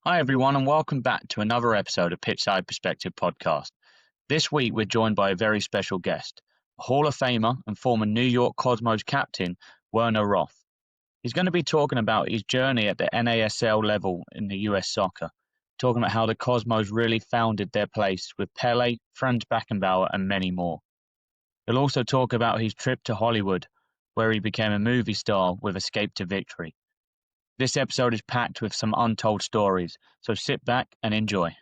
Hi, everyone, and welcome back to another episode of Pitchside Perspective podcast. This week, we're joined by a very special guest, a Hall of Famer and former New York Cosmos captain, Werner Roth. He's going to be talking about his journey at the NASL level in the US soccer, talking about how the Cosmos really founded their place with Pelé, Franz Beckenbauer, and many more. He'll also talk about his trip to Hollywood, where he became a movie star with Escape to Victory. This episode is packed with some untold stories, so sit back and enjoy.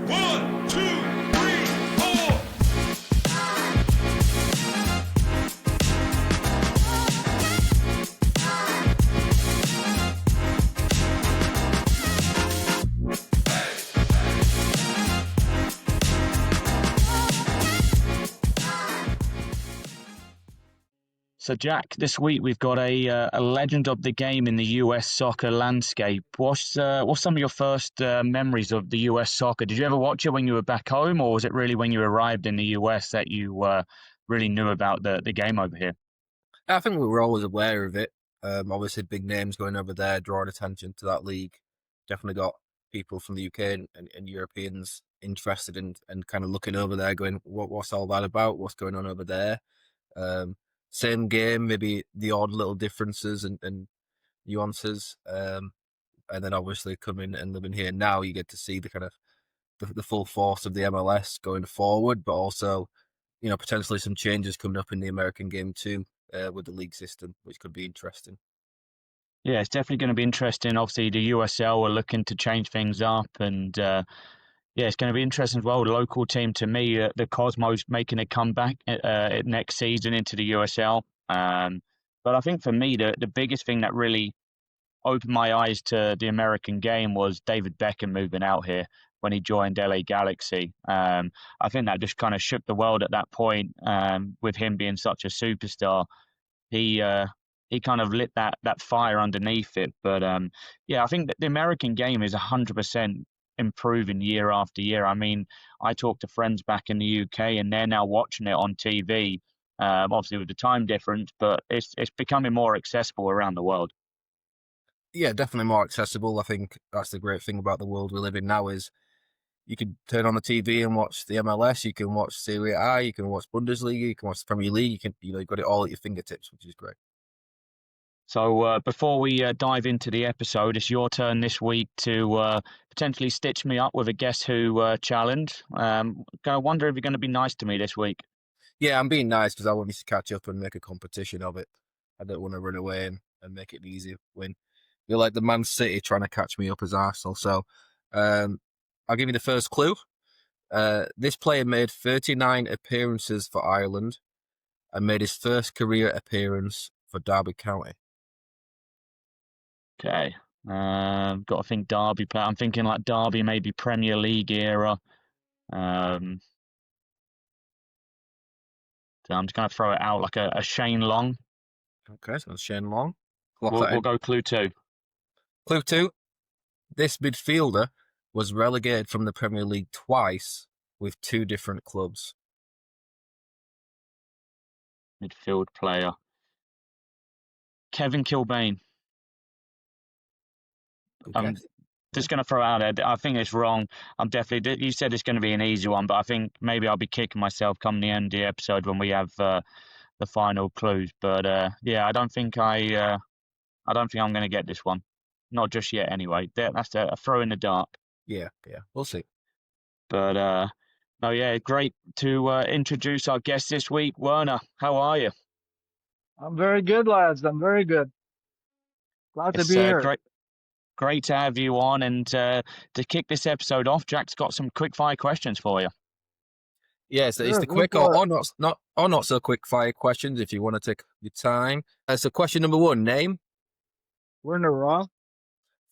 1, 2, 3, 4. So, Jack, this week we've got a legend of the game in the US soccer landscape. What's some of your first memories of the US soccer? Did you ever watch it when you were back home, or was it really when you arrived in the US that you really knew about the game over here? I think we were always aware of it. Obviously, big names going over there, drawing attention to that league. Definitely got people from the UK and Europeans interested in and kind of looking over there, going, what's all that about? What's going on over there? Same game, maybe the odd little differences and nuances. And then obviously coming and living here now, you get to see the kind of the full force of the MLS going forward, but also, potentially some changes coming up in the American game too, with the league system, which could be interesting. Yeah, it's definitely going to be interesting. Obviously, the USL are looking to change things up, and it's going to be interesting as well. The local team, to me, the Cosmos making a comeback next season into the USL. But I think for me, the biggest thing that really opened my eyes to the American game was David Beckham moving out here when he joined LA Galaxy. I think that just kind of shook the world at that point. With him being such a superstar, he kind of lit that fire underneath it. But I think that the American game is 100% improving year after year. I mean, I talk to friends back in the UK, and they're now watching it on TV. Obviously with the time difference, but it's becoming more accessible around the world. Yeah, definitely more accessible. I think that's the great thing about the world we live in now is you can turn on the TV and watch the MLS, you can watch Serie A, you can watch Bundesliga, you can watch the Premier League, you've got it all at your fingertips, which is great. So before we dive into the episode, it's your turn this week to potentially stitch me up with a Guess Who challenge. I wonder if you're going to be nice to me this week. Yeah, I'm being nice because I want you to catch up and make a competition of it. I don't want to run away and make it an easy win. You're like the Man City trying to catch me up as Arsenal. So I'll give you the first clue. This player made 39 appearances for Ireland and made his first career appearance for Derby County. Okay. Got to think Derby player. I'm thinking like Derby, maybe Premier League era. So I'm just going to throw it out like a Shane Long. Okay, so Shane Long. We'll go clue 2. Clue 2. This midfielder was relegated from the Premier League twice with 2 different clubs. Midfield player. Kevin Kilbane. Okay. I'm just going to throw it out there. I think it's wrong. You said it's going to be an easy one, but I think maybe I'll be kicking myself come the end of the episode when we have the final clues. But I don't think I'm going to get this one. Not just yet, anyway. That's a throw in the dark. Yeah, we'll see. But great to introduce our guest this week, Werner. How are you? I'm very good, lads. I'm very good. Glad to be here. Great to have you on. And to kick this episode off, Jack's got some quick fire questions for you. Yeah, so it's the quick or not so quick fire questions if you want to take your time. So question number 1, name. Werner Roth.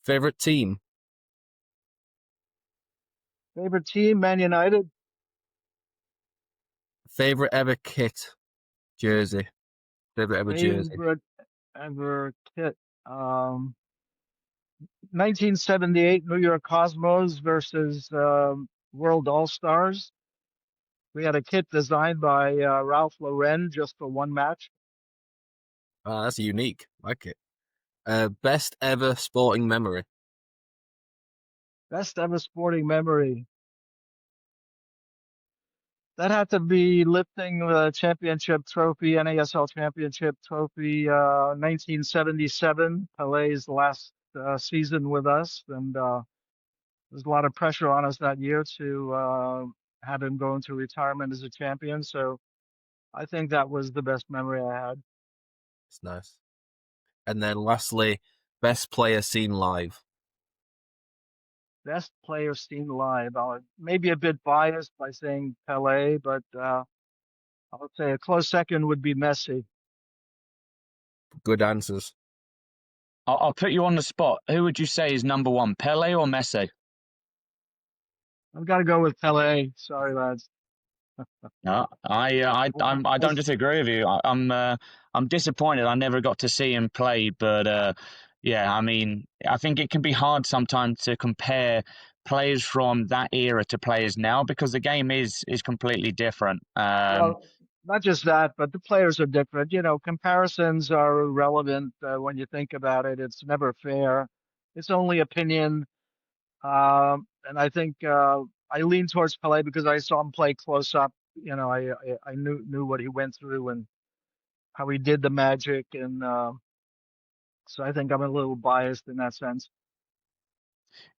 Favorite team. Favorite team, Man United. Favorite ever kit, jersey. Favorite ever jersey. Favorite ever kit. 1978 New York Cosmos versus World All-Stars. We had a kit designed by Ralph Lauren just for one match. That's unique. Like it. Best ever sporting memory. Best ever sporting memory. That had to be lifting the championship trophy, NASL championship trophy, 1977, Pelé's last season with us. And there's a lot of pressure on us that year to have him go into retirement as a champion. So I think that was the best memory I had. It's nice. And then lastly, best player seen live. Best player seen live. Maybe a bit biased by saying Pelé, but I would say a close second would be Messi. Good answers. I'll put you on the spot. Who would you say is number one, Pele or Messi? I've got to go with Pelé. Sorry, lads. No, I don't disagree with you. I'm disappointed. I never got to see him play, but yeah, I mean, I think it can be hard sometimes to compare players from that era to players now because the game is completely different. Well, not just that, but the players are different. You know, comparisons are irrelevant when you think about it. It's never fair. It's only opinion. And I think I lean towards Pelé because I saw him play close up. You know, I knew what he went through and how he did the magic, and so I think I'm a little biased in that sense.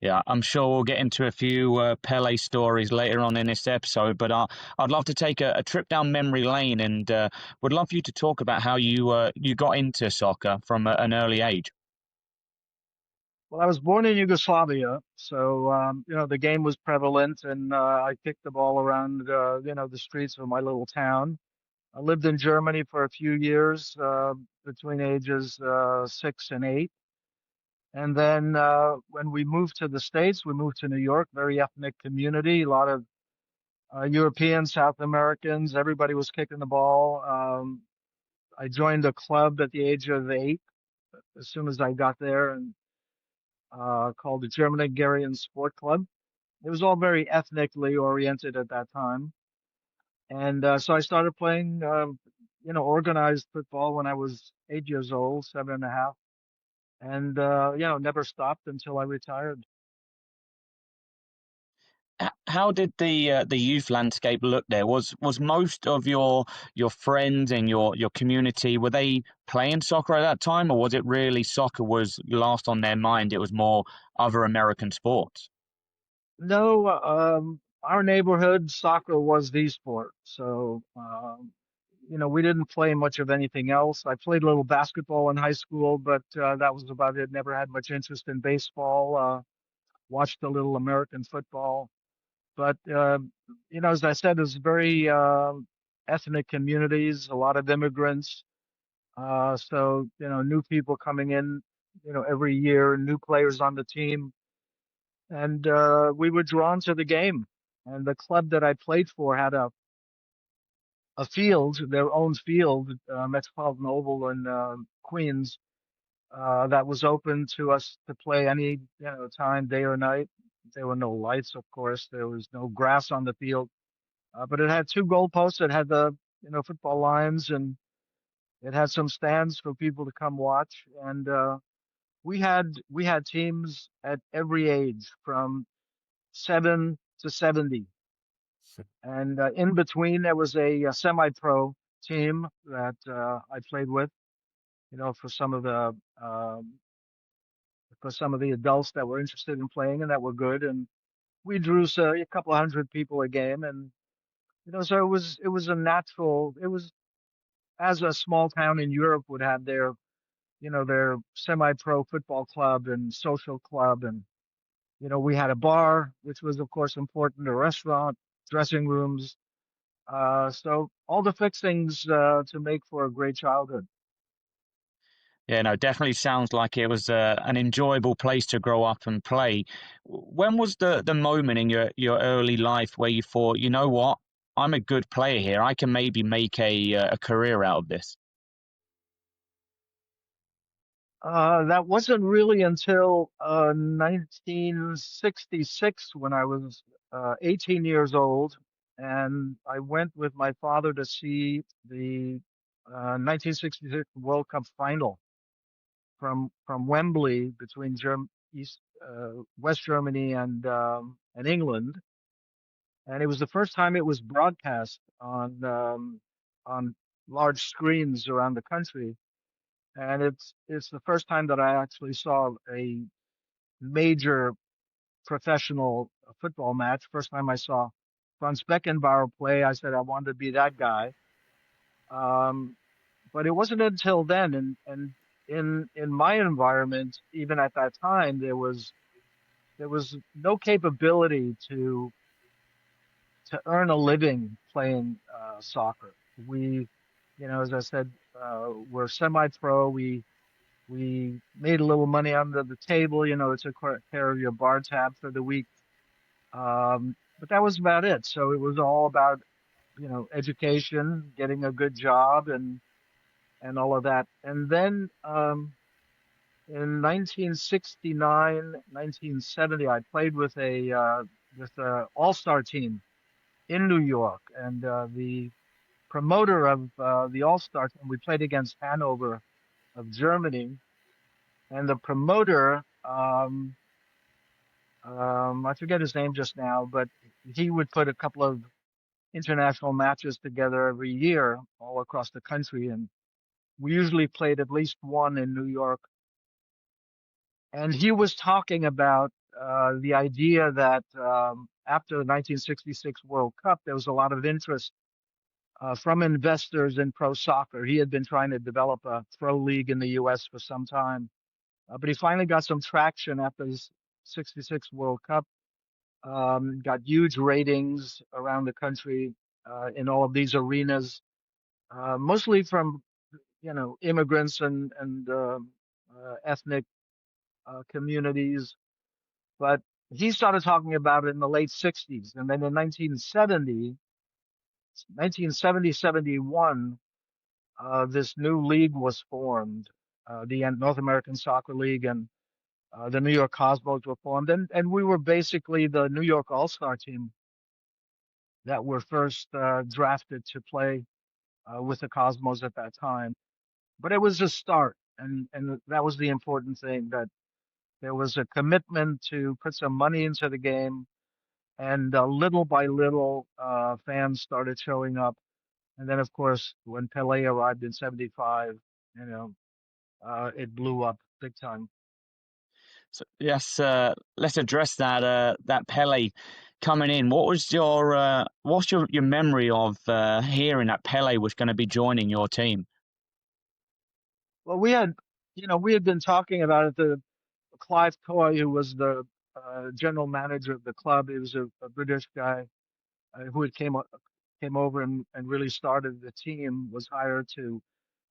Yeah, I'm sure we'll get into a few Pele stories later on in this episode, but I'd love to take a trip down memory lane and would love you to talk about how you got into soccer from an early age. Well, I was born in Yugoslavia, so you know the game was prevalent, and I kicked the ball around you know the streets of my little town. I lived in Germany for a few years between ages 6 and 8. And then when we moved to the States, we moved to New York, very ethnic community, a lot of Europeans, South Americans, everybody was kicking the ball. I joined a club at the age of 8 as soon as I got there, and called the German Hungarian Sport Club. It was all very ethnically oriented at that time. And so I started playing, you know, organized football when I was 8 years old, 7 and a half, and you know, never stopped until I retired. How did the youth landscape look there? Was most of your friends and your community were they playing soccer at that time, or was it really soccer was last on their mind? It was more other American sports. No, our neighborhood soccer was the sport. So, you know, we didn't play much of anything else. I played a little basketball in high school, but that was about it. Never had much interest in baseball. Watched a little American football. But you know, as I said, it's very ethnic communities, a lot of immigrants. So you know, new people coming in, you know, every year, new players on the team, and we were drawn to the game. And the club that I played for had a field, their own field, Metropolitan Oval in Queens, that was open to us to play any time, day or night. There were no lights, of course. There was no grass on the field. But it had two goalposts. It had the football lines, and it had some stands for people to come watch. And we had teams at every age, from 7 to 70, and in between there was a semi-pro team that I played with. You know, um, for some of the adults that were interested in playing and that were good, and we drew a couple of hundred people a game, and so it was a natural. It was as a small town in Europe would have their semi-pro football club and social club, and we had a bar, which was of course important, a restaurant, dressing rooms, so all the fixings to make for a great childhood. Yeah, no, definitely sounds like it was an enjoyable place to grow up and play. When was the moment in your early life where you thought, you know what, I'm a good player here. I can maybe make a career out of this. That wasn't really until 1966 when I was 18 years old, and I went with my father to see the 1966 World Cup final from Wembley between West Germany and England, and it was the first time it was broadcast on large screens around the country. And it's the first time that I actually saw a major professional football match. First time I saw Franz Beckenbauer play, I said I wanted to be that guy. Um, but it wasn't until then, and in my environment, even at that time, there was no capability to earn a living playing soccer. We, as I said, we're semi-pro. We made a little money under the table, to take care of your bar tab for the week. But that was about it. So it was all about, education, getting a good job, and all of that. And then in 1969, 1970, I played with a all-star team in New York, and the promoter of the all-star team, we played against Hanover of Germany, and the promoter, I forget his name just now, but he would put a couple of international matches together every year all across the country, and we usually played at least one in New York. And he was talking about the idea that after the 1966 World Cup, there was a lot of interest from investors in pro soccer. He had been trying to develop a pro league in the U.S. for some time, but he finally got some traction after the '66 World Cup. Got huge ratings around the country in all of these arenas, mostly from immigrants and ethnic communities. But he started talking about it in the late '60s, and then in 1970, 71, this new league was formed, the North American Soccer League, and the New York Cosmos were formed, and we were basically the New York All-Star team that were first drafted to play with the Cosmos at that time. But it was a start, and that was the important thing, that there was a commitment to put some money into the game, and little by little, fans started showing up. And then, of course, when Pelé arrived in '75, it blew up big time. So, yes, let's address that Pele coming in. What's your memory of hearing that Pele was going to be joining your team? Well, we had been talking about it. The Clive Toy, who was the general manager of the club, he was a British guy who came over and really started the team, was hired to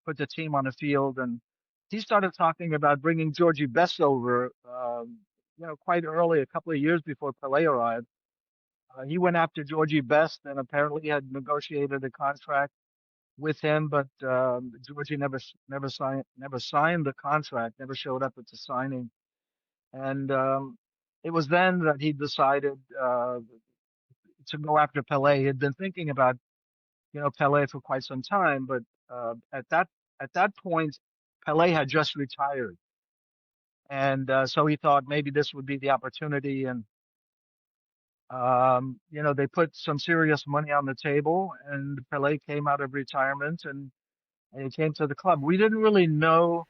put the team on the field, and he started talking about bringing Georgie Best over, quite early, a couple of years before Pelé arrived. He went after Georgie Best and apparently had negotiated a contract with him, but Georgie never signed the contract, never showed up at the signing, and it was then that he decided to go after Pelé. He had been thinking about Pelé for quite some time, but at that point, Pelé had just retired, and so he thought maybe this would be the opportunity. And they put some serious money on the table, and Pelé came out of retirement, and he came to the club. We didn't really know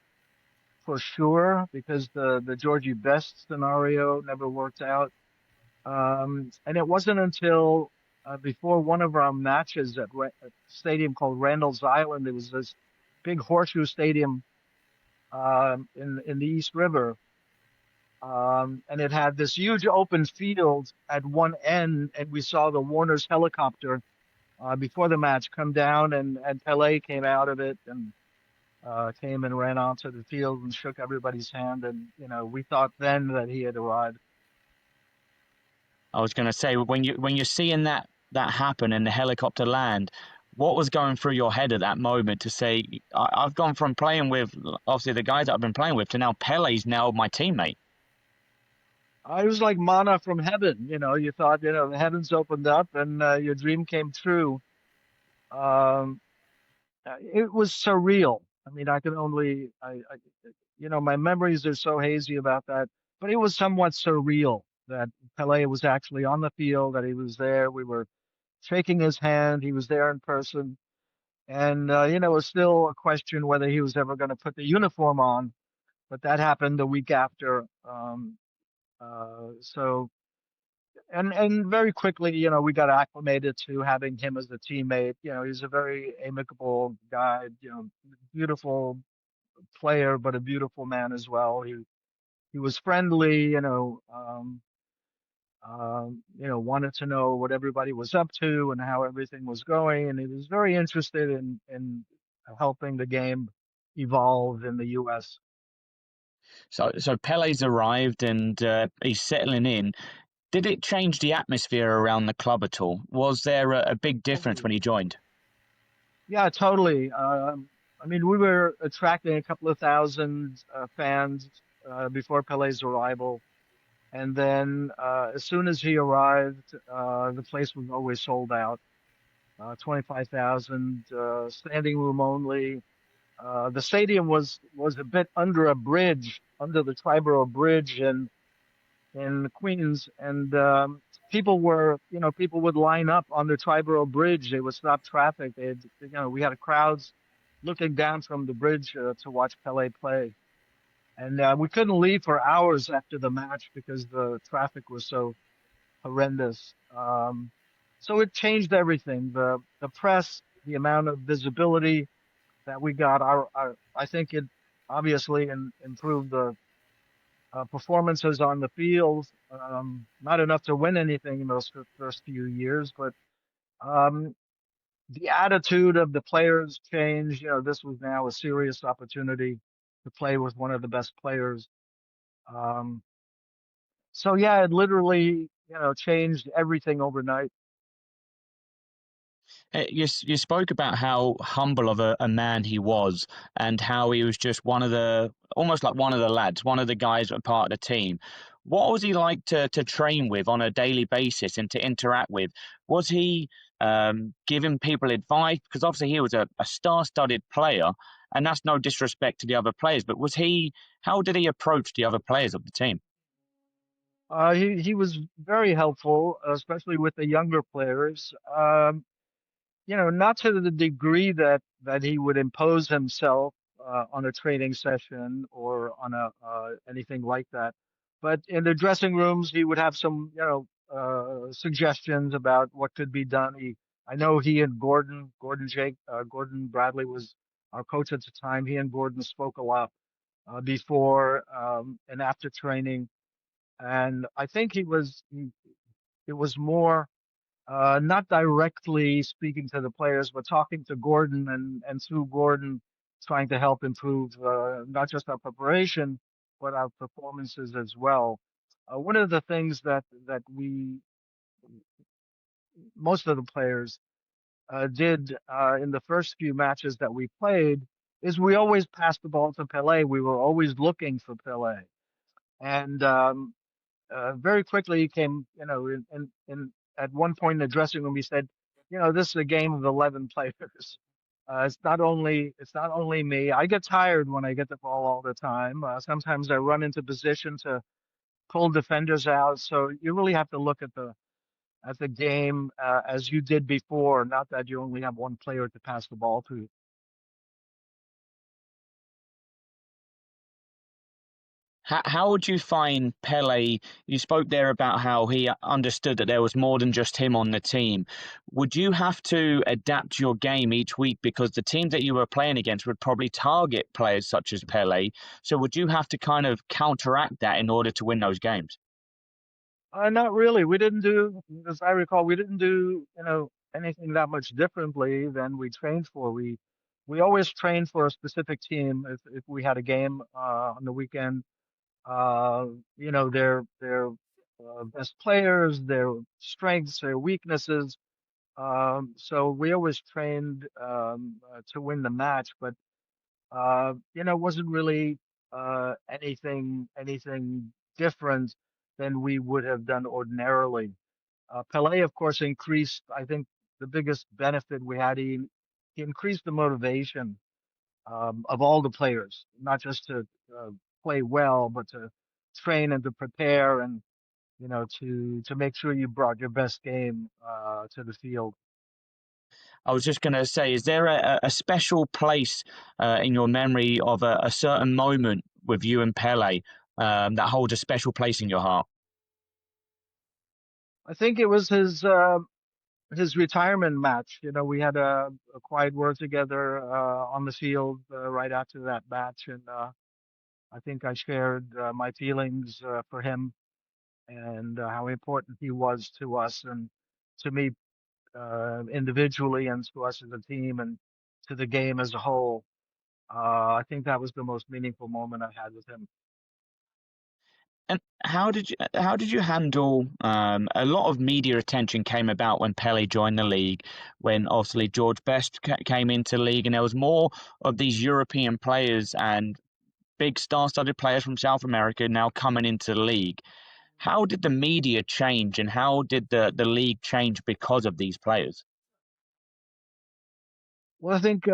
for sure because the Georgie Best scenario never worked out. And it wasn't until before one of our matches at a stadium called Randall's Island. There was this big horseshoe stadium in the East River, and it had this huge open field at one end, and we saw the Warner's helicopter before the match come down, and Pelé came out of it and came and ran onto the field and shook everybody's hand, and we thought then that he had arrived. I was going to say when you're seeing that happen and the helicopter land, what was going through your head at that moment to say, I've gone from playing with obviously the guys that I've been playing with to now Pele's now my teammate. It was like manna from heaven. You thought, the heavens opened up and your dream came true. Um, it was surreal. I mean, I can only, my memories are so hazy about that. but it was somewhat surreal that Pelé was actually on the field, that he was there. We were shaking his hand. He was there in person. And, it was still a question whether he was ever going to put the uniform on, but that happened the week after. So, and very quickly, we got acclimated to having him as a teammate. He's a very amicable guy, beautiful player, but a beautiful man as well. He was friendly, wanted to know what everybody was up to and how everything was going. And he was very interested in helping the game evolve in the U.S. So Pele's arrived and he's settling in. Did it change the atmosphere around the club at all? Was there a big difference Totally. when he joined? Yeah, totally. I mean, we were attracting a couple of thousand fans before Pele's arrival. And then as soon as he arrived, the place was always sold out. 25,000 standing room only. The stadium was a bit under a bridge, under the Triborough Bridge in Queens, and people would line up on the Triborough Bridge. They would stop traffic. We had crowds looking down from the bridge to watch Pelé play, and we couldn't leave for hours after the match because the traffic was so horrendous. So it changed everything. The press, the amount of visibility that we got. I think it obviously improved the performances on the field. Not enough to win anything in those first few years, but um, the attitude of the players changed. This was now a serious opportunity to play with one of the best players. Um, so yeah, it literally, changed everything overnight. You spoke about how humble of a man he was, and how he was just one of the almost like one of the lads, one of the guys that were part of the team. What was he like to train with on a daily basis and to interact with? Was he giving people advice? Because obviously he was a star-studded player, and that's no disrespect to the other players, but was he? How did he approach the other players of the team? He was very helpful, especially with the younger players. Not to the degree that he would impose himself on a training session or on a anything like that. But in the dressing rooms, he would have some, suggestions about what could be done. I know he and Gordon Bradley was our coach at the time. He and Gordon spoke a lot before and after training, and I think it was more not directly speaking to the players, but talking to Gordon and through Gordon trying to help improve not just our preparation, but our performances as well. One of the things that most of the players did in the first few matches that we played is we always passed the ball to Pelé. We were always looking for Pelé. And very quickly he came, at one point in the dressing room, he said, this is a game of 11 players. It's not only me. I get tired when I get the ball all the time. Sometimes I run into position to pull defenders out. So you really have to look at the game as you did before, not that you only have one player to pass the ball to. How would you find Pele? You spoke there about how he understood that there was more than just him on the team. Would you have to adapt your game each week because the teams that you were playing against would probably target players such as Pele? So would you have to kind of counteract that in order to win those games? Not really. We didn't do, as I recall, we didn't do, anything that much differently than we trained for. We always trained for a specific team. If we had a game on the weekend, uh, their best players, their strengths, their weaknesses. So we always trained to win the match, but wasn't really anything different than we would have done ordinarily. Pelé, of course, increased. I think the biggest benefit we had, he increased the motivation of all the players, not just to play well, but train and to prepare and to make sure you brought your best game to the field. I was just going to say, is there a special place in your memory of a certain moment with you and Pele that holds a special place in your heart? I think it was his retirement match. We had a quiet word together on the field right after that match, and I think I shared my feelings for him and how important he was to us and to me individually and to us as a team and to the game as a whole. I think that was the most meaningful moment I had with him. And how did you handle a lot of media attention came about when Pele joined the league, when obviously George Best came into the league, and there was more of these European players and big star-studded players from South America now coming into the league. How did the media change, and how did the league change because of these players? Well, I think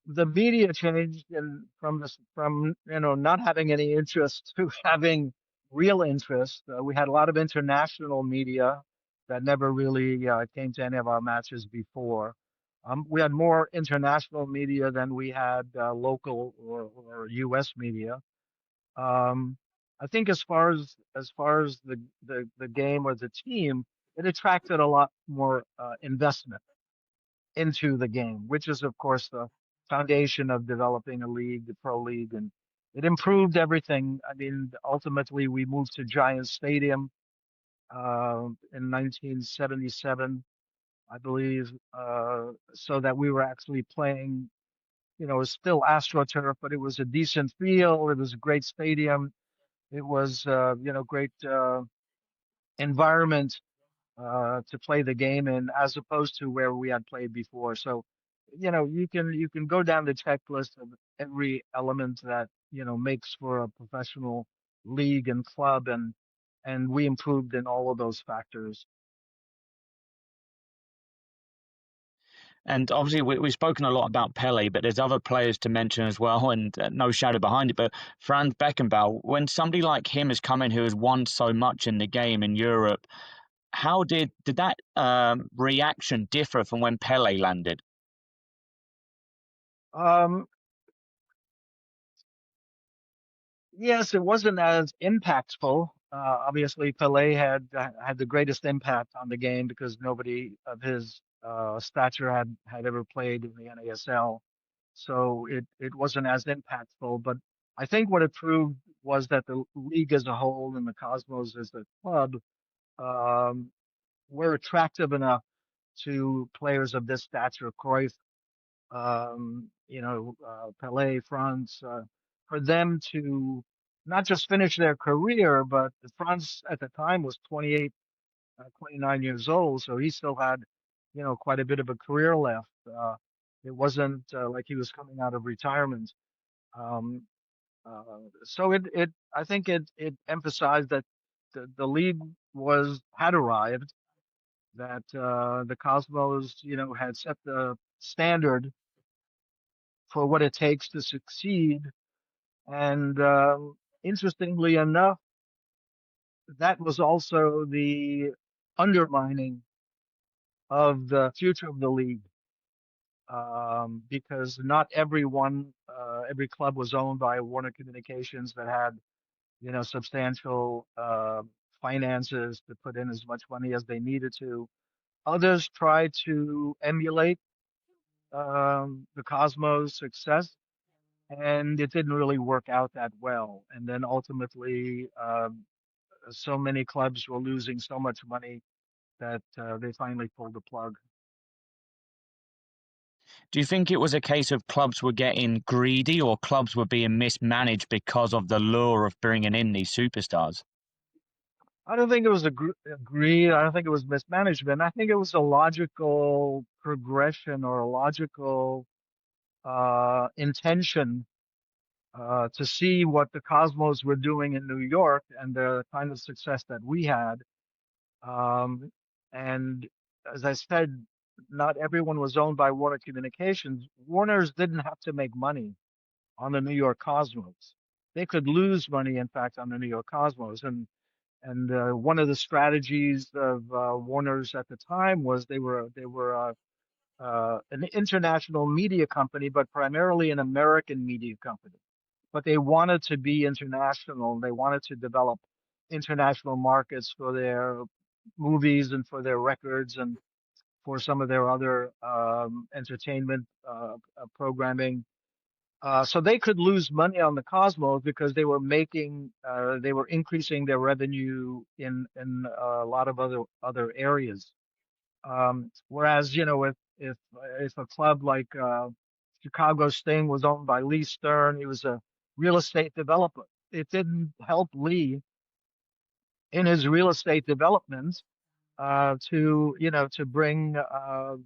the media changed and from not having any interest to having real interest. We had a lot of international media that never really came to any of our matches before. We had more international media than we had local or U.S. media. Um, I think as far as the game or the team, it attracted a lot more investment into the game, which is, of course, the foundation of developing a league, the pro league, and it improved everything. I mean, ultimately, we moved to Giant Stadium in 1977, I believe, so that we were actually playing. It was still AstroTurf, but it was a decent field. It was a great stadium. It was, great environment to play the game in, as opposed to where we had played before. So, you can go down the checklist of every element that makes for a professional league and club, and we improved in all of those factors. And obviously, we've spoken a lot about Pele, but there's other players to mention as well, and no shadow behind it. But Franz Beckenbauer, when somebody like him has come in who has won so much in the game in Europe, how did that reaction differ from when Pele landed? Um, yes, it wasn't as impactful. Obviously, Pelé had the greatest impact on the game because nobody of his stature had ever played in the NASL, so it wasn't as impactful. But I think what it proved was that the league as a whole and the Cosmos as a club um, were attractive enough to players of this stature, Cruyff, Pelé, France, for them to not just finish their career, but France at the time was 28, 29 years old, so he still had, quite a bit of a career left. It wasn't like he was coming out of retirement. Um, so I think it emphasized that the league had arrived, that the Cosmos, had set the standard for what it takes to succeed. And interestingly enough, that was also the undermining of the future of the league, because not every club was owned by Warner Communications that had, substantial finances to put in as much money as they needed to. Others tried to emulate the Cosmos' success, and it didn't really work out that well. And then ultimately, so many clubs were losing so much money that they finally pulled the plug. Do you think it was a case of clubs were getting greedy or clubs were being mismanaged because of the lure of bringing in these superstars? I don't think it was a greed. I don't think it was mismanagement. I think it was a logical progression or a logical intention to see what the Cosmos were doing in New York and the kind of success that we had. Um, and as I said, not everyone was owned by Warner Communications. Warner's didn't have to make money on the New York Cosmos. they could lose money, in fact, on the New York Cosmos. And one of the strategies of Warner's at the time was they were an international media company, but primarily an American media company. But they wanted to be international. They wanted to develop international markets for their movies and for their records and for some of their other entertainment programming. So they could lose money on the Cosmos because they were increasing their revenue in a lot of other areas. Whereas, if a club like Chicago Sting was owned by Lee Stern, he was a real estate developer. It didn't help Lee in his real estate development to bring an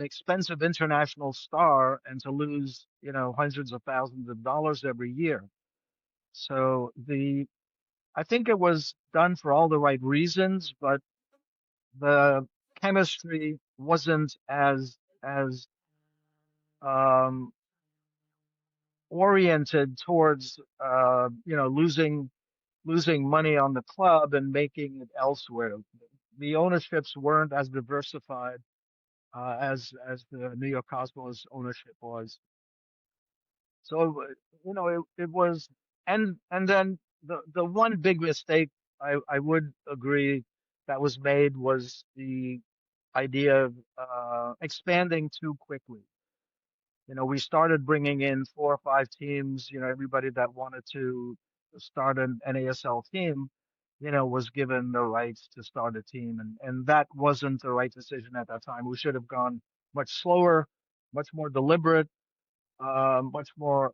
expensive international star and to lose hundreds of thousands of dollars every year. So I think it was done for all the right reasons, but the chemistry wasn't as um, oriented towards losing money on the club and making it elsewhere. The ownerships weren't as diversified as the New York Cosmos ownership was. So it was, and then the one big mistake I would agree that was made was the idea of expanding too quickly. We started bringing in 4 or 5 teams. Everybody that wanted to start an NASL team, was given the rights to start a team, and that wasn't the right decision at that time. We should have gone much slower, much more deliberate, much more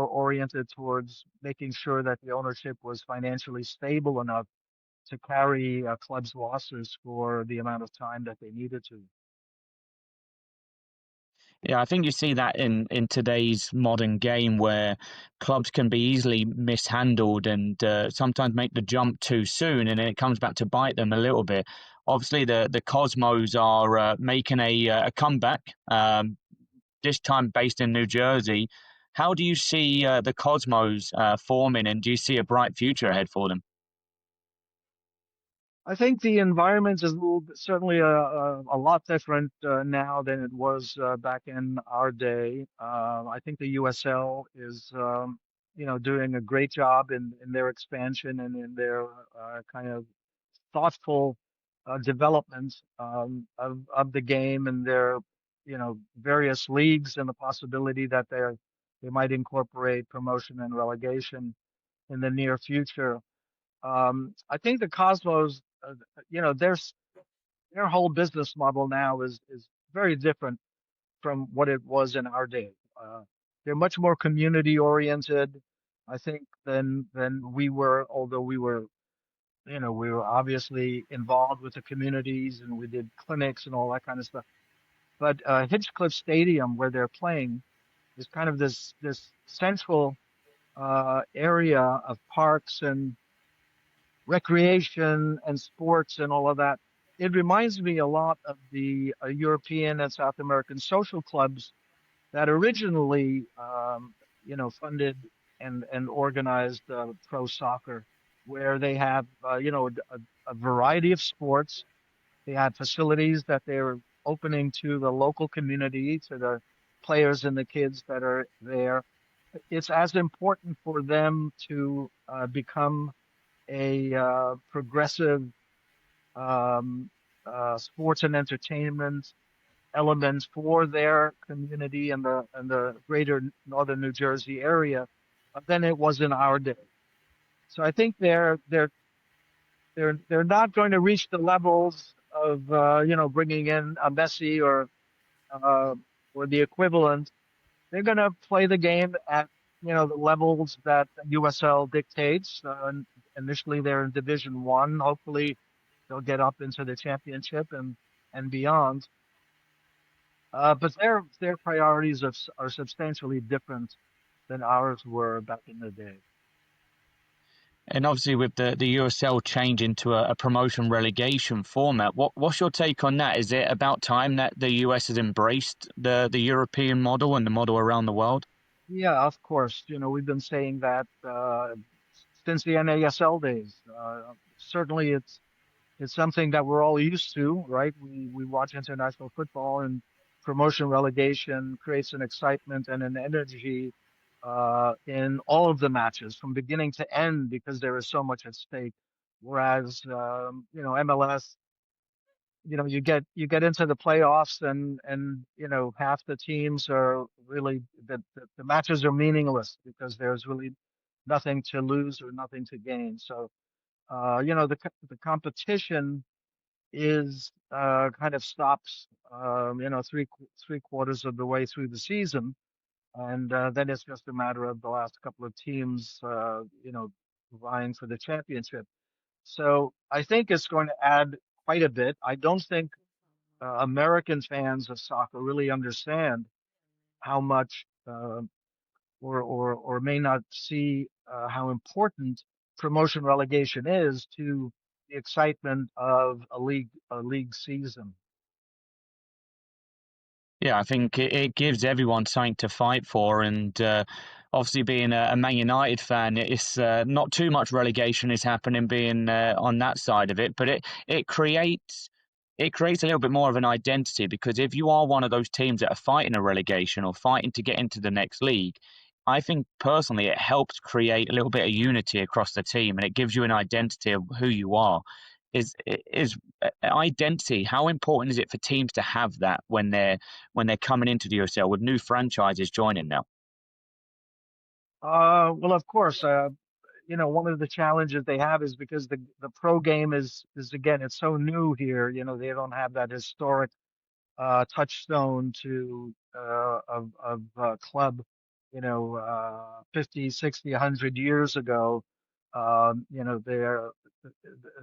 oriented towards making sure that the ownership was financially stable enough to carry a club's losses for the amount of time that they needed to. Yeah, I think you see that in today's modern game where clubs can be easily mishandled and sometimes make the jump too soon, and then it comes back to bite them a little bit. Obviously, the Cosmos are making a comeback, this time based in New Jersey. How do you see the Cosmos forming, and do you see a bright future ahead for them? I think the environment is certainly a lot different now than it was back in our day. I think the USL is, doing a great job in their expansion and in their kind of thoughtful development of the game and their, various leagues and the possibility that they might incorporate promotion and relegation in the near future. I think the Cosmos, their whole business model now is very different from what it was in our day. They're much more community oriented, I think, than we were. Although we were obviously involved with the communities and we did clinics and all that kind of stuff. But Hinchcliffe Stadium, where they're playing, is kind of this central area of parks and recreation and sports and all of that. It reminds me a lot of the European and South American social clubs that originally, funded and organized pro soccer, where they have, a variety of sports. They have facilities that they're opening to the local community, to the players and the kids that are there. It's as important for them to become a progressive sports and entertainment element for their community and the greater northern New Jersey area than it was in our day. So I think they're not going to reach the levels of bringing in a Messi uh, or the equivalent. They're going to play the game at the levels that USL dictates. Initially, they're in Division One. Hopefully, they'll get up into the championship and beyond. But their priorities are substantially different than ours were back in the day. And obviously, with the USL change into a promotion relegation format, what's your take on that? Is it about time that the US has embraced the European model and the model around the world? Yeah, of course. We've been saying that since the NASL days. Certainly, it's something that we're all used to, right? We watch international football, and promotion relegation creates an excitement and an energy in all of the matches from beginning to end because there is so much at stake. Whereas MLS, you get into the playoffs, and half the teams are really the matches are meaningless because there's really nothing to lose or nothing to gain. So the competition is kind of stops, three quarters of the way through the season, and then it's just a matter of the last couple of teams, vying for the championship. So I think it's going to add quite a bit. I don't think American fans of soccer really understand how much, or may not see how important promotion relegation is to the excitement of a league season. Yeah, I think it gives everyone something to fight for, and obviously being a Man United fan, it's not too much relegation is happening being on that side of it, but it creates it creates a little bit more of an identity because if you are one of those teams that are fighting a relegation or fighting to get into the next league, I think personally it helps create a little bit of unity across the team and it gives you an identity of who you are. Is identity, how important is it for teams to have that when they're coming into the USL with new franchises joining now? Well, of course, one of the challenges they have is because the pro game is again, it's so new here. They don't have that historic touchstone to of club, 50, 60, 100 years ago. There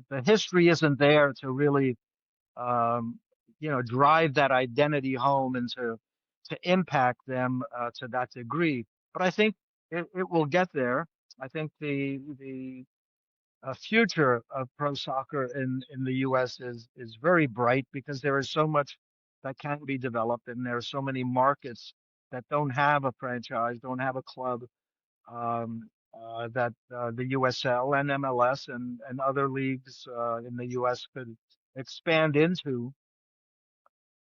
the history isn't there to really drive that identity home and to impact them to that degree. But I think it will get there. I think the future of pro soccer in the U.S. is very bright because there is so much that can be developed, and there are so many markets that don't have a franchise, don't have a club, that the USL and MLS and other leagues in the U.S. could expand into.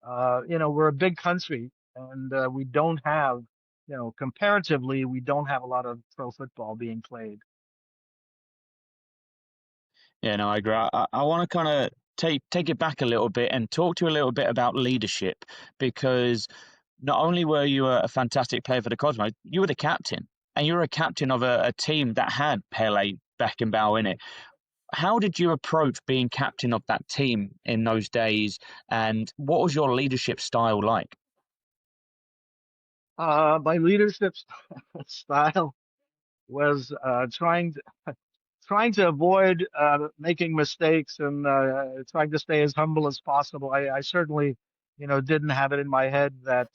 We're a big country, and we don't have, comparatively, we don't have a lot of pro football being played. Yeah, no, I agree. I want to kind of take it back a little bit and talk to you a little bit about leadership because not only were you a fantastic player for the Cosmos, you were the captain, and you were a captain of a team that had Pelé, Beckenbauer in it. How did you approach being captain of that team in those days, and what was your leadership style like? My leadership style was trying to avoid making mistakes and trying to stay as humble as possible. I certainly, didn't have it in my head that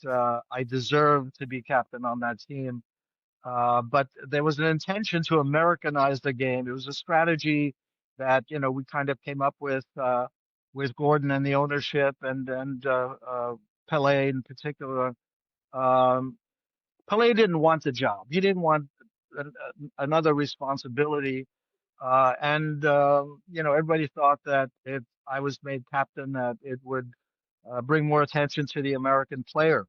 I deserved to be captain on that team. But there was an intention to Americanize the game. It was a strategy that we kind of came up with Gordon and the ownership and Pelé in particular. Um, Pelé didn't want the job. He didn't want another responsibility. And everybody thought that if I was made captain, that it would bring more attention to the American player.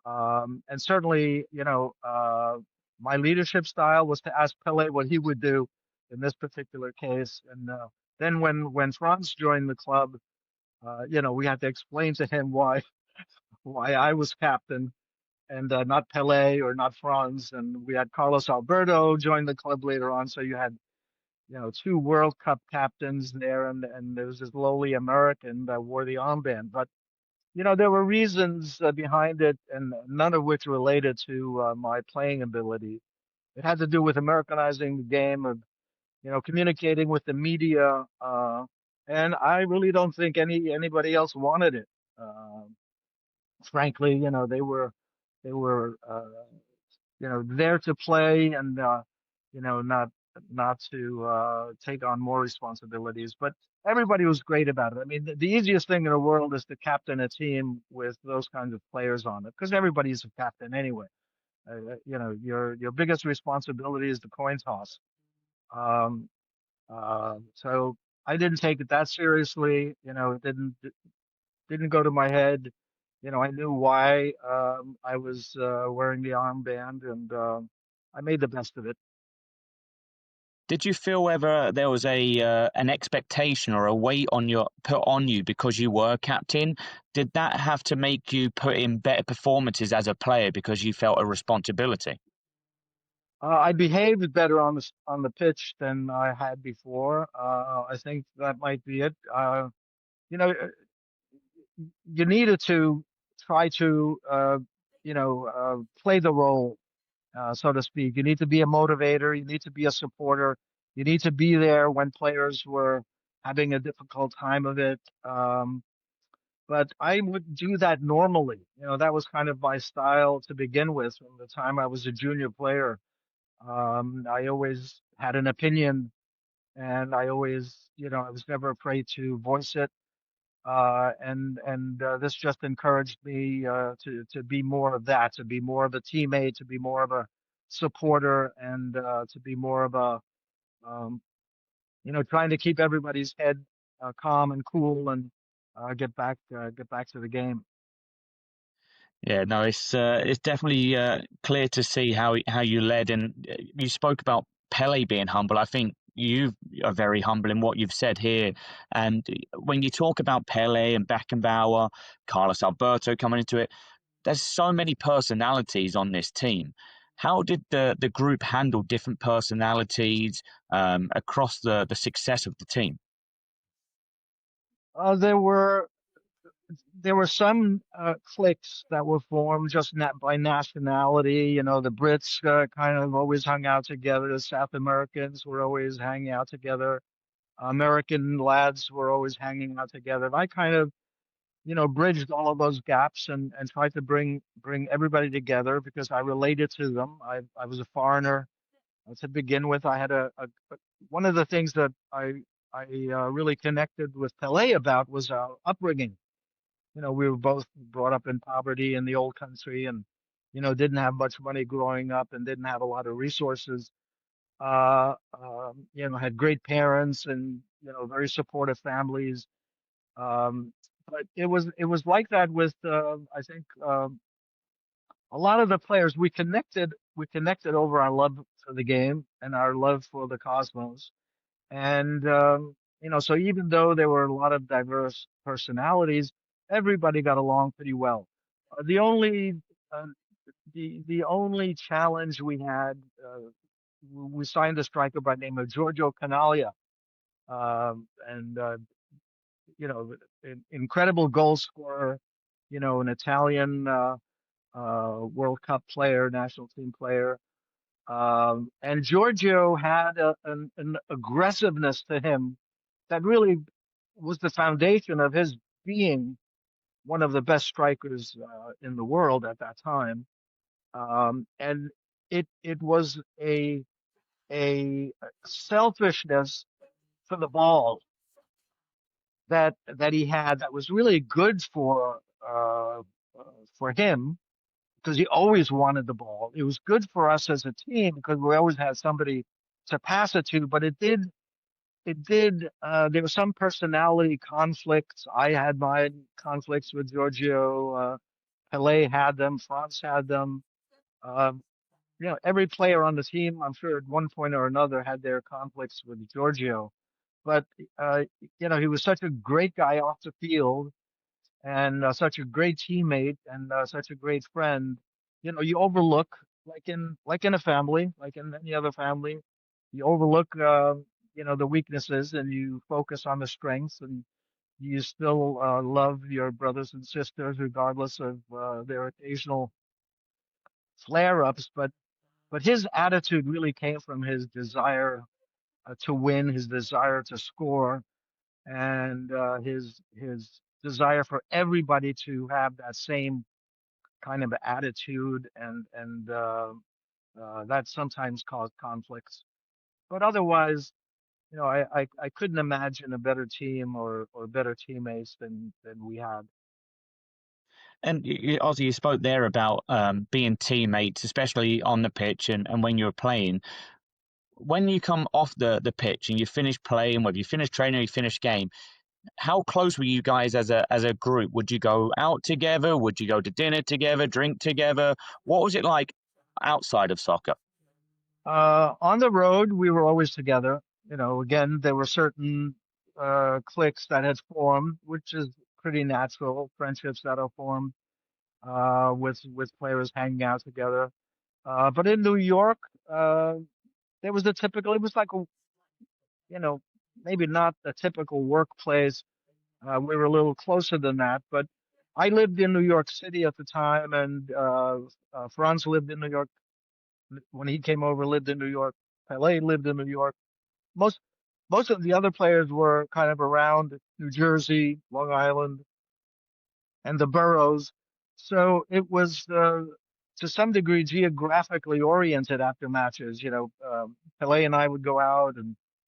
And certainly, my leadership style was to ask Pele what he would do in this particular case. And then when Franz joined the club, we had to explain to him why I was captain and not Pele or not Franz. And we had Carlos Alberto join the club later on. So you had two World Cup captains there, and there was this lowly American that wore the armband. But there were reasons behind it, and none of which related to my playing ability. It had to do with Americanizing the game, of communicating with the media, and I really don't think anybody else wanted it. Uh, Frankly, they were there to play and not to take on more responsibilities. But everybody was great about it. I mean, the easiest thing in the world is to captain a team with those kinds of players on it because everybody's a captain anyway. Your biggest responsibility is the coin toss. Um, so I didn't take it that seriously. It didn't go to my head. I knew why I was wearing the armband, and I made the best of it. Did you feel ever there was a an expectation or a weight on your put on you because you were captain? Did that have to make you put in better performances as a player because you felt a responsibility? I behaved better on the pitch than I had before. I think that might be it. You know, you needed to try to play the role, so to speak. You need to be a motivator. You need to be a supporter. You need to be there when players were having a difficult time of it. But I would do that normally. That was kind of my style to begin with from the time I was a junior player. I always had an opinion, and I was never afraid to voice it. And this just encouraged me to be more of that, to be more of a teammate, to be more of a supporter, and to be more of a um, trying to keep everybody's head calm and cool, and get back to the game. Yeah, no, it's definitely clear to see how you led, and you spoke about Pele being humble. I think you are very humble in what you've said here. And when you talk about Pele and Beckenbauer, Carlos Alberto coming into it, there's so many personalities on this team. How did the group handle different personalities across the success of the team? Uh, there were there were some cliques that were formed just by nationality. The Brits kind of always hung out together. The South Americans were always hanging out together. American lads were always hanging out together. And I kind of, bridged all of those gaps and tried to bring everybody together because I related to them. I was a foreigner to begin with. I had one of the things that I really connected with Pelé about was our upbringing. We were both brought up in poverty in the old country, and didn't have much money growing up and didn't have a lot of resources. Had great parents and very supportive families. Um, but it was like that with I think a lot of the players. We connected over our love for the game and our love for the cosmos. And so even though there were a lot of diverse personalities, everybody got along pretty well. Uh, the only challenge we had, we signed a striker by the name of Giorgio Canaglia, and incredible goal scorer, an Italian World Cup player, national team player. And Giorgio had an aggressiveness to him that really was the foundation of his being one of the best strikers in the world at that time. And it was a selfishness for the ball that he had that was really good for him because he always wanted the ball. It was good for us as a team because we always had somebody to pass it to, but there were some personality conflicts. I had my conflicts with Giorgio. Pelé had them. France had them. Um, every player on the team, I'm sure at one point or another had their conflicts with Giorgio. But uh, he was such a great guy off the field and such a great teammate and such a great friend. You overlook like in a family, like in any other family, you overlook the weaknesses and you focus on the strengths, and you still love your brothers and sisters regardless of their occasional flare-ups. But his attitude really came from his desire to win, his desire to score, and his desire for everybody to have that same kind of attitude, and that sometimes caused conflicts. But otherwise, I couldn't imagine a better team or better teammates than we had. And also, you spoke there about being teammates, especially on the pitch and when you're playing. When you come off the pitch and you finish playing, whether you finish training or you finish game, how close were you guys as a group? Would you go out together? Would you go to dinner together, drink together? What was it like outside of soccer? On the road, we were always together. Again, there were certain cliques that had formed, which is pretty natural, friendships that are formed with players hanging out together. But in New York, there was the typical. It was like a, you know, maybe not a typical workplace. We were a little closer than that, but I lived in New York City at the time, and Franz lived in New York when he came over. Lived in New York. Pelé lived in New York. Most most of the other players were kind of around New Jersey, Long Island, and the boroughs. So it was to some degree geographically oriented after matches. Pelé and I would go out,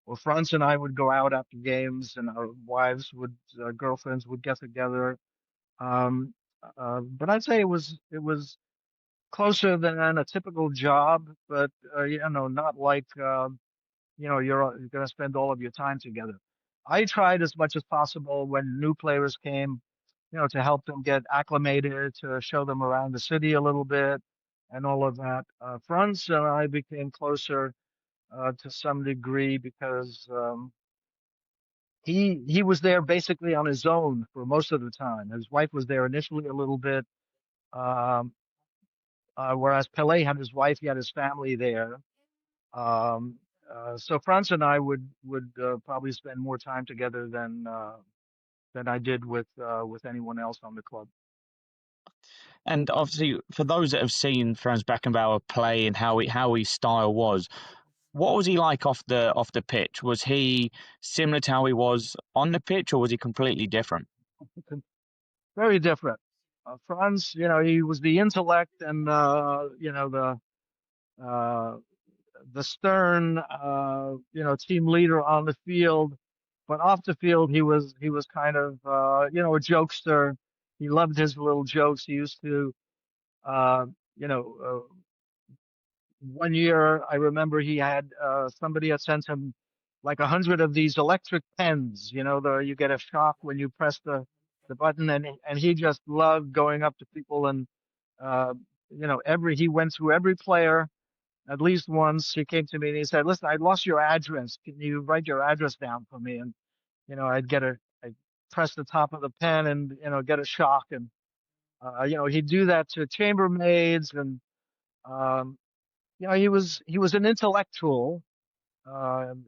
or Franz and I would go out after games, and our girlfriends would get together. Um, but I'd say it was closer than a typical job, but not like you're going to spend all of your time together. I tried as much as possible when new players came, to help them get acclimated, to show them around the city a little bit, and all of that. Franz and I became closer to some degree because he was there basically on his own for most of the time. His wife was there initially a little bit, um, whereas Pelé had his wife, he had his family there. Um, so Franz and I would probably spend more time together than I did with anyone else on the club. And obviously, for those that have seen Franz Beckenbauer play and how his style was, what was he like off the pitch? Was he similar to how he was on the pitch, or was he completely different? Very different. Franz, he was the intellect and uh, the stern, team leader on the field, but off the field he was kind of a jokester. He loved his little jokes. He used to uh, you know one year I remember he had somebody had sent him like 100 of these electric pens. You get a shock when you press the button, and he just loved going up to people and uh, every he went through every player at least once. He came to me and he said, "Listen, I lost your address. Can you write your address down for me?" And I'd press the top of the pen and get a shock. And he'd do that to chambermaids. And um, he was an intellectual.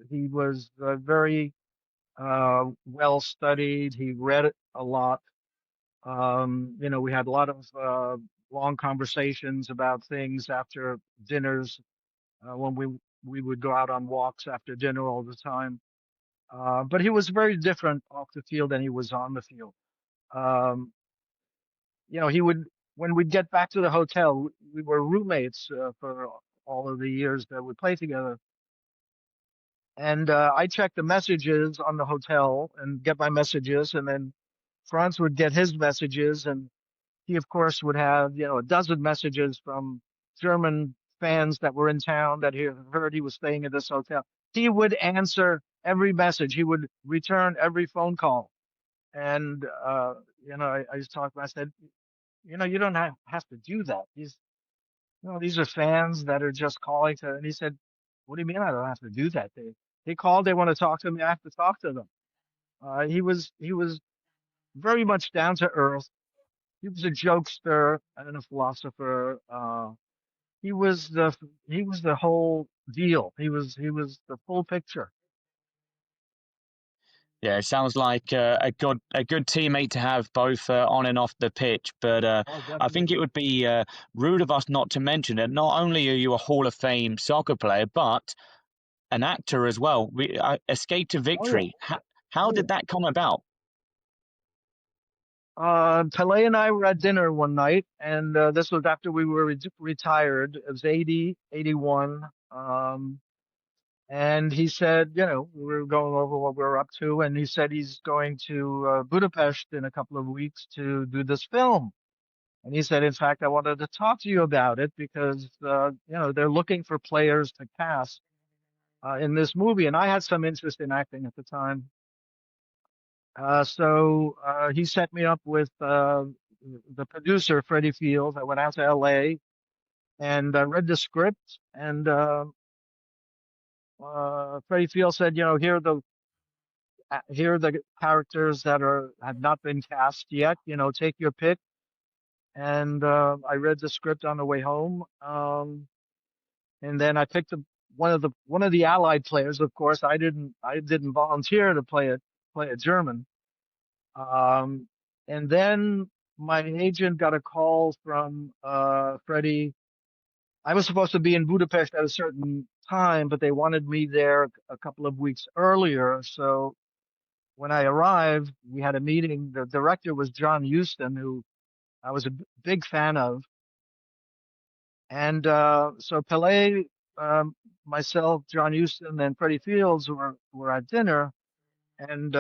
He was very well studied. He read a lot. We had a lot of long conversations about things after dinners when we would go out on walks after dinner all the time. But he was very different off the field than he was on the field. Um, he would when we'd get back to the hotel, we were roommates for all of the years that we played together. And I checked the messages on the hotel and get my messages, and then Franz would get his messages, and he, of course, would have a dozen messages from German fans that were in town that he heard he was staying at this hotel. He would answer every message. He would return every phone call. And I just talked. I said, you don't have to do that. These are fans that are just calling to. And he said, "What do you mean I don't have to do that? They called. They want to talk to me. I have to talk to them." He was very much down to earth. He was a jokester and a philosopher. He was the whole deal. He was the full picture. Yeah, it sounds like a good teammate to have both on and off the pitch. But Oh, I think it definitely. would be rude of us not to mention that not only are you a Hall of Fame soccer player, but an actor as well. Escape to Oh yeah. Victory. How Oh did yeah. that come about? Pele and I were at dinner one night, and this was after we were retired. It was 80, 81. And he said, we were going over what we were up to, and he said he's going to Budapest in a couple of weeks to do this film. And he said, in fact, I wanted to talk to you about it because, they're looking for players to cast in this movie. And I had some interest in acting at the time. So he set me up with the producer, Freddie Fields. I went out to LA and read the script. And Freddie Fields said, here are the characters that have not been cast yet. Take your pick. And I read the script on the way home. And then I picked one of the allied players. Of course, I didn't volunteer to play a German. Um, and then my agent got a call from Freddie. I was supposed to be in Budapest at a certain time, but they wanted me there a couple of weeks earlier. So when I arrived, we had a meeting. The director was John Huston, who I was a big fan of. And so Pelé, myself, John Huston, and Freddie Fields were at dinner, and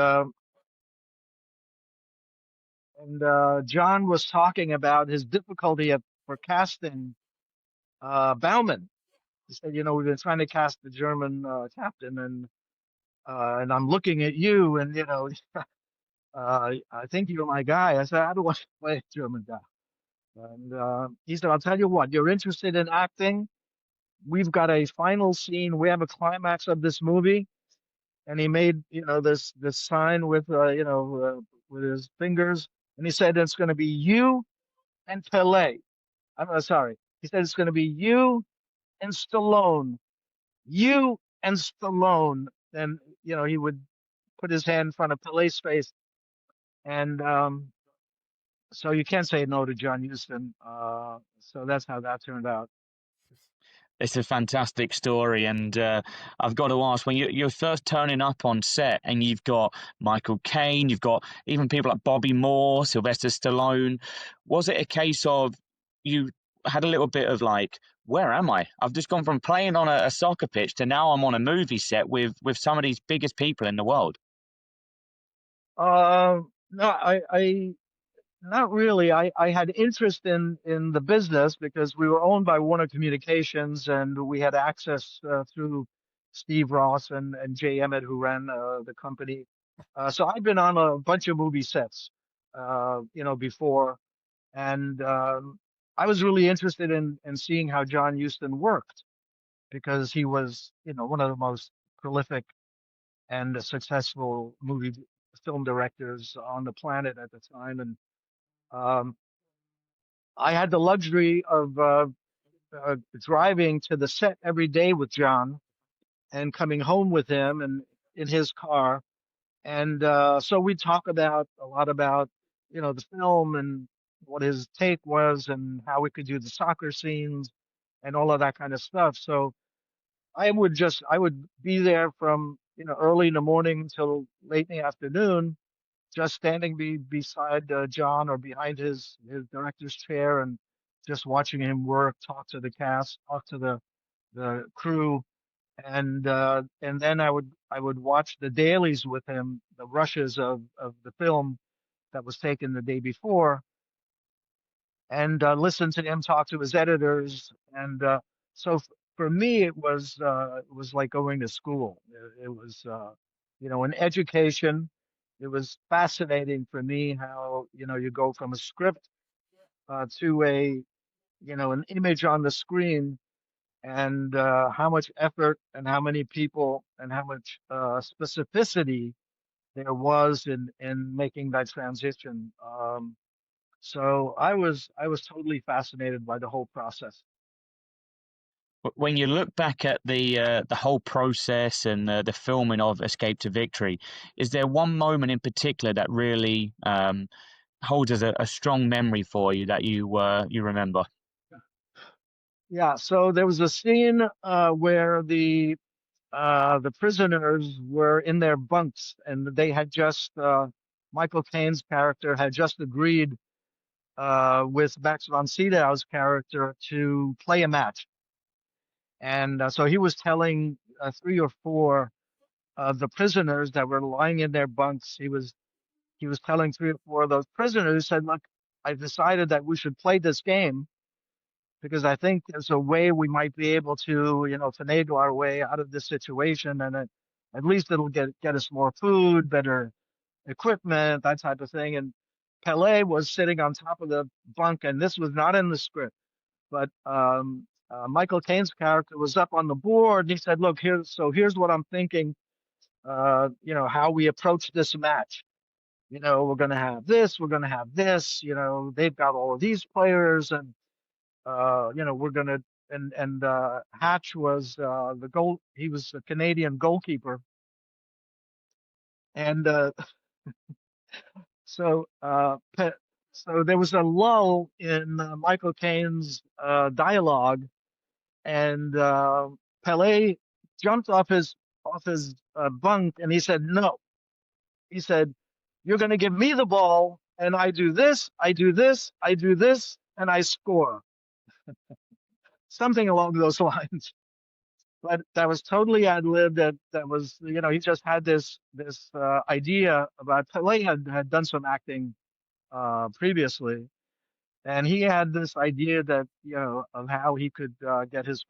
John was talking about his difficulty for casting Bauman. He said, we've been trying to cast the German captain, and I'm looking at you, and I think you're my guy. I said, I don't want to play a German guy. And he said, I'll tell you what, you're interested in acting. We've got a final scene. We have a climax of this movie. And he made, this sign with his fingers. And he said, it's going to be you and Pelé. I'm sorry. He said, it's going to be you and Stallone. You and Stallone. And, he would put his hand in front of Pelé's face. And so you can't say no to John Huston. So that's how that turned out. It's a fantastic story, and I've got to ask, when you're first turning up on set and you've got Michael Caine, you've got even people like Bobby Moore, Sylvester Stallone, was it a case of you had a little bit of like, where am I? I've just gone from playing on a soccer pitch to now I'm on a movie set with some of these biggest people in the world. No, I not really. I had interest in the business because we were owned by Warner Communications and we had access through Steve Ross and Jay Emmett, who ran the company. So I'd been on a bunch of movie sets, before, and I was really interested in seeing how John Huston worked because he was, one of the most prolific and successful film directors on the planet at the time, and um, I had the luxury of driving to the set every day with John and coming home with him and in his car. And so we talk about a lot about, the film and what his take was and how we could do the soccer scenes and all of that kind of stuff. So I would be there from, early in the morning till late in the afternoon, just standing beside John or behind his director's chair and just watching him work, talk to the cast, talk to the crew, and then I would watch the dailies with him, the rushes of the film that was taken the day before, and listen to him talk to his editors, and so for me it was like going to school. It was an education. It was fascinating for me how you go from a script to an image on the screen, and how much effort and how many people and how much specificity there was in making that transition. So I was totally fascinated by the whole process. When you look back at the whole process and the filming of Escape to Victory, is there one moment in particular that really holds as a strong memory for you that you remember? Yeah, so there was a scene where the prisoners were in their bunks, and they had just Michael Caine's character had just agreed with Max von Sydow's character to play a match, and so he was telling three or four of the prisoners that were lying in their bunks. He was telling three or four of those prisoners, said, "Look, I decided that we should play this game because I think there's a way we might be able to, finagle our way out of this situation, and at least it'll get us more food, better equipment, that type of thing. And Pelé was sitting on top of the bunk, and this was not in the script, but Michael Caine's character was up on the board, and he said, "Look, here's what I'm thinking. How we approach this match. We're going to have this, we're going to have this. They've got all of these players, and we're going to." And Hatch was the goal. He was a Canadian goalkeeper, and so so there was a lull in Michael Caine's dialogue, and Pelé jumped off his bunk, and he said, "No." He said, "You're going to give me the ball, and I do this, I do this, I do this, and I score." Something along those lines. But that was totally ad lib. That was, he just had this idea about Pelé had done some acting previously, and he had this idea that of how he could get his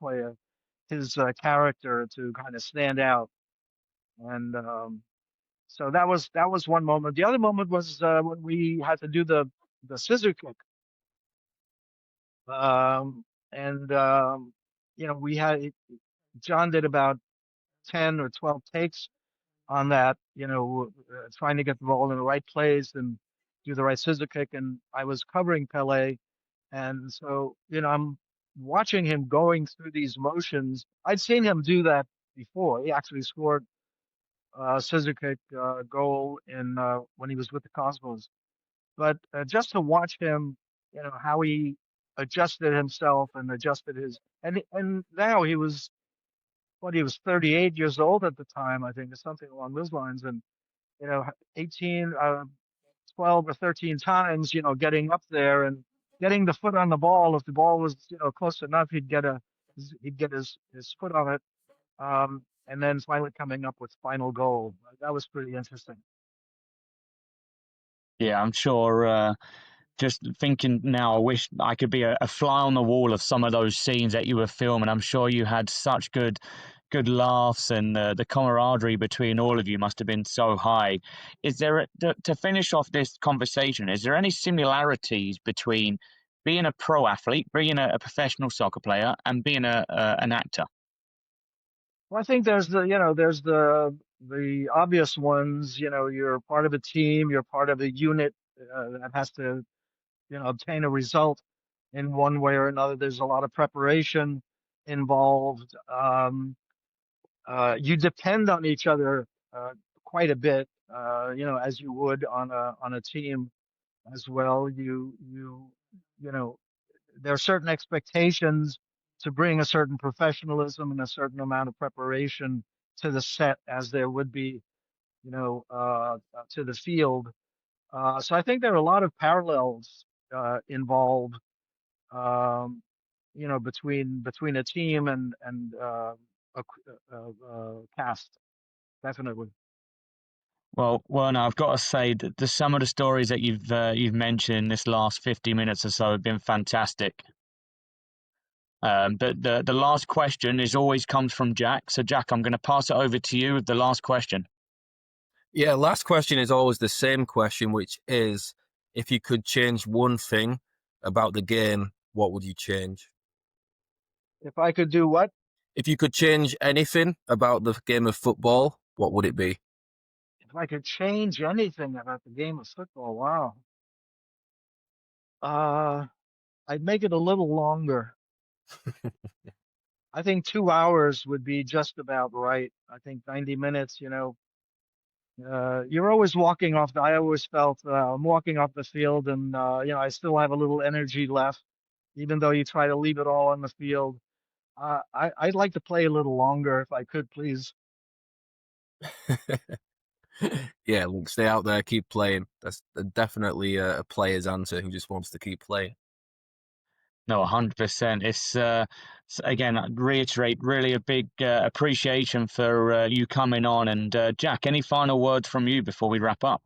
character to kind of stand out. And so that was one moment. The other moment was when we had to do the scissor kick, and we had John did about 10 or 12 takes on that, trying to get the ball in the right place and do the right scissor kick. And I was covering Pelé, and so I'm watching him going through these motions. I'd seen him do that before. He actually scored scissor kick goal in when he was with the Cosmos. But just to watch him, how he adjusted himself and adjusted and now he was 38 years old at the time, I think, or something along those lines, and 18, 12 or 13 times, getting up there and getting the foot on the ball. If the ball was close enough, he'd get his foot on it. And then finally coming up with final goal. That was pretty interesting. Yeah, I'm sure. Just thinking now, I wish I could be a fly on the wall of some of those scenes that you were filming. I'm sure you had such good laughs, and the camaraderie between all of you must have been so high. Is there, to finish off this conversation, is there any similarities between being a pro athlete, being a professional soccer player, and being an actor? Well, I think there's the obvious ones. You're part of a team, you're part of a unit that has to obtain a result in one way or another. There's a lot of preparation involved. You depend on each other quite a bit, as you would on a team as well. There are certain expectations to bring a certain professionalism and a certain amount of preparation to the set as there would be, to the field. So I think there are a lot of parallels involved, um, between a team and a cast, definitely. Well, no, I've got to say that some of the stories that you've mentioned in this last 50 minutes or so have been fantastic. But the last question is always comes from Jack. So Jack, I'm going to pass it over to you with the last question. Yeah, last question is always the same question, which is, if you could change one thing about the game, what would you change? If I could do what? If you could change anything about the game of football, what would it be? If I could change anything about the game of football, wow. I'd make it a little longer. I think 2 hours would be just about right. I think 90 minutes, you're always walking off. I always felt I'm walking off the field, and I still have a little energy left, even though you try to leave it all on the field. I'd like to play a little longer if I could, please. Yeah, look, stay out there, keep playing. That's definitely a player's answer who just wants to keep playing. No, 100%. It's again, I reiterate, really a big appreciation for you coming on. And Jack, any final words from you before we wrap up?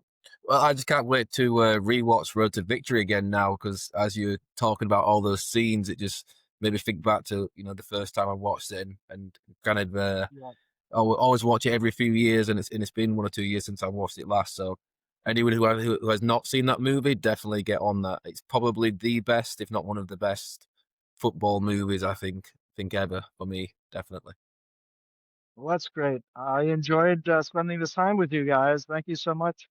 Well, I just can't wait to rewatch Road to Victory again now, because as you're talking about all those scenes, it just made me think back to the first time I watched it, and kind of Yeah. I will always watch it every few years, and it's been 1 or 2 years since I watched it last. So anyone who has not seen that movie, definitely get on that. It's probably the best, if not one of the best, football movies I think ever for me, definitely. Well, that's great. I enjoyed spending this time with you guys. Thank you so much.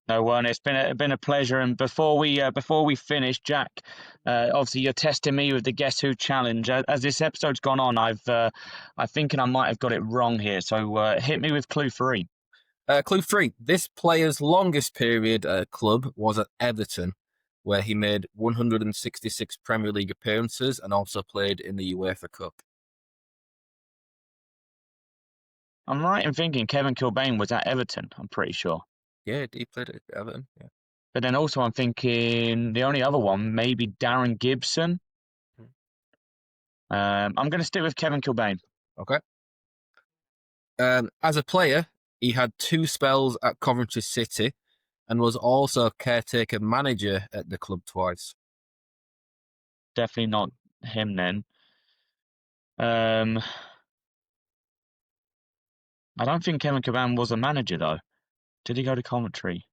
No one. It's been a pleasure. And before we finish, Jack, obviously you're testing me with the Guess Who challenge. As this episode's gone on, I'm thinking I might have got it wrong here. So hit me with clue 3. Clue 3. This player's longest period at a club was at Everton, where he made 166 Premier League appearances and also played in the UEFA Cup. I'm right in thinking Kevin Kilbane was at Everton. I'm pretty sure. Yeah, he played at Everton. Yeah. But then also I'm thinking the only other one, maybe Darren Gibson. I'm going to stick with Kevin Kilbane. Okay. As a player, he had 2 spells at Coventry City and was also caretaker manager at the club twice. Definitely not him then. I don't think Kevin Kilbane was a manager though. Did he go to Coventry?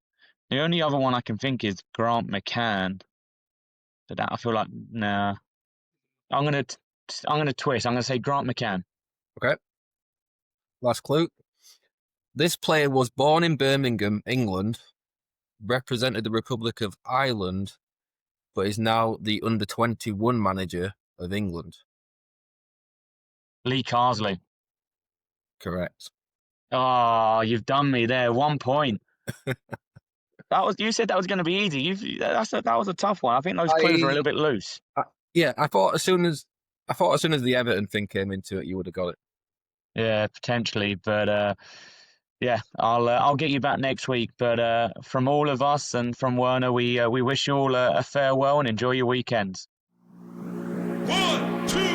The only other one I can think is Grant McCann. But that I feel like nah. I'm gonna twist. I'm gonna say Grant McCann. Okay. Last clue. This player was born in Birmingham, England, represented the Republic of Ireland, but is now the under-21 manager of England. Lee Carsley. Correct. Oh, you've done me there. 1 point. You said that was going to be easy. That was a tough one. I think those clues were a little bit loose. Yeah, I thought as soon as the Everton thing came into it, you would have got it. Yeah, potentially, but yeah, I'll get you back next week. But from all of us and from Werner, we wish you all a farewell and enjoy your weekends. 1, 2.